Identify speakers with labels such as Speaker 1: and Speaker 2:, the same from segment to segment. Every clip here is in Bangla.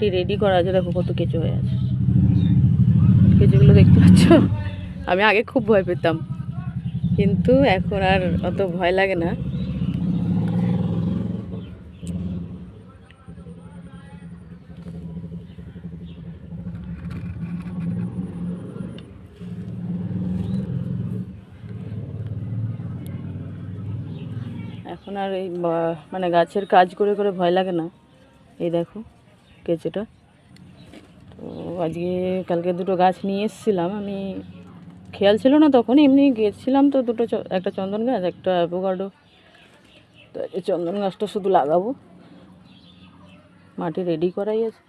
Speaker 1: মাটি রেডি করা আছে। দেখো কত কেঁচো হয়ে আছে, কেঁচোগুলো দেখতে পাচ্ছ। আমি আগে খুব ভয় পেতাম, কিন্তু এখন আর অত ভয় লাগে না। এখন আর এই মানে গাছের কাজ করে করে ভয় লাগে না। এই দেখো কেঁচোটা। তো আজকে কালকে দুটো গাছ নিয়ে এসেছিলাম, আমি খেয়াল ছিল না তখন, এমনি গেছিলাম তো দুটো, একটা চন্দন গাছ একটা অ্যাভোকাডো। তো এই চন্দন গাছটা শুধু লাগাবো, মাটি রেডি করাই আছে।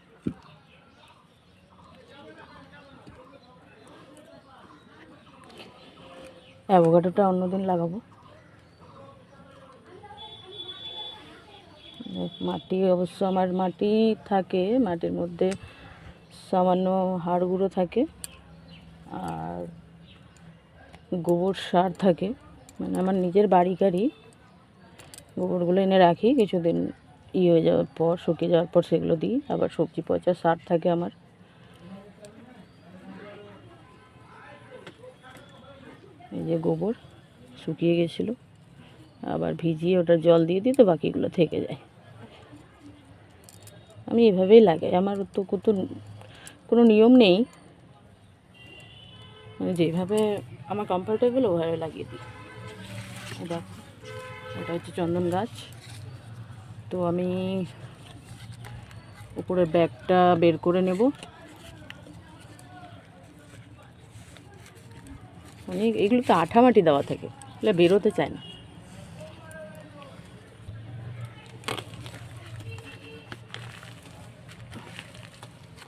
Speaker 1: অ্যাভোকাডোটা অন্যদিন লাগাবো। মাটি অবশ্য আমার মাটি থাকে, মাটির মধ্যে সামান্য হাড় গুঁড়ো থাকে আর গোবর সার থাকে। মানে আমার নিজের বাড়িকারই গোবরগুলো এনে রাখি, কিছুদিন হয়ে যাওয়ার পর, শুকিয়ে যাওয়ার পর সেগুলো দিই। আবার সবজি পচা সার থাকে আমার। এই যে গোবর শুকিয়ে গেছিলো, আবার ভিজিয়ে ওটা জল দিয়ে দিই, তো বাকিগুলো থেকে যায়। আমি এভাবেই লাগাই, আমার তো কোনো নিয়ম নেই, মানে যেভাবে আমার কমফোর্টেবল ওভাবে লাগিয়ে দিই। দেখো এটা হচ্ছে চন্দন গাছ। তো আমি উপরের ব্যাগটা বের করে নেব। অনেক এগুলো তো আঠা মাটি দেওয়া থাকে, এগুলো বেরোতে চায় না।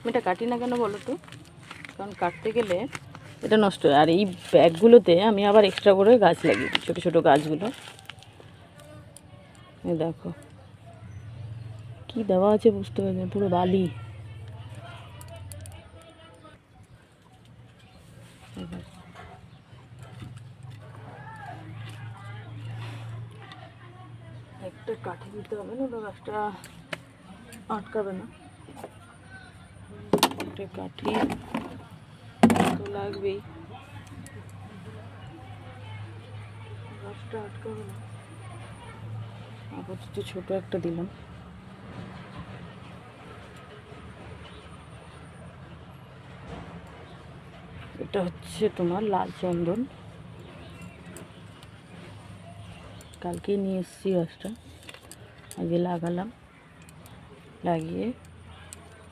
Speaker 1: আমি এটা কাটি না কেন বলো তো, কারণ কাটতে গেলে এটা নষ্ট হয়। আর এই ব্যাগগুলোতে আমি আবার এক্সট্রা করে গাছ লাগিয়ে দিই, ছোটো ছোটো গাছগুলো। এই দেখো কি দেওয়া আছে বুঝতে পারছি না, পুরো বালি। একটা কাঠি দিতে হবে না, গাছটা আটকাবে না। একটা কাঠি তো লাগবেই, গাছটা আটকাবে না। আপাতত ছোট একটা দিলাম। এটা হচ্ছে তোমার লাল চন্দন, কালকে নিয়ে এসেছি গাছটা, আজকে লাগালাম, লাগিয়ে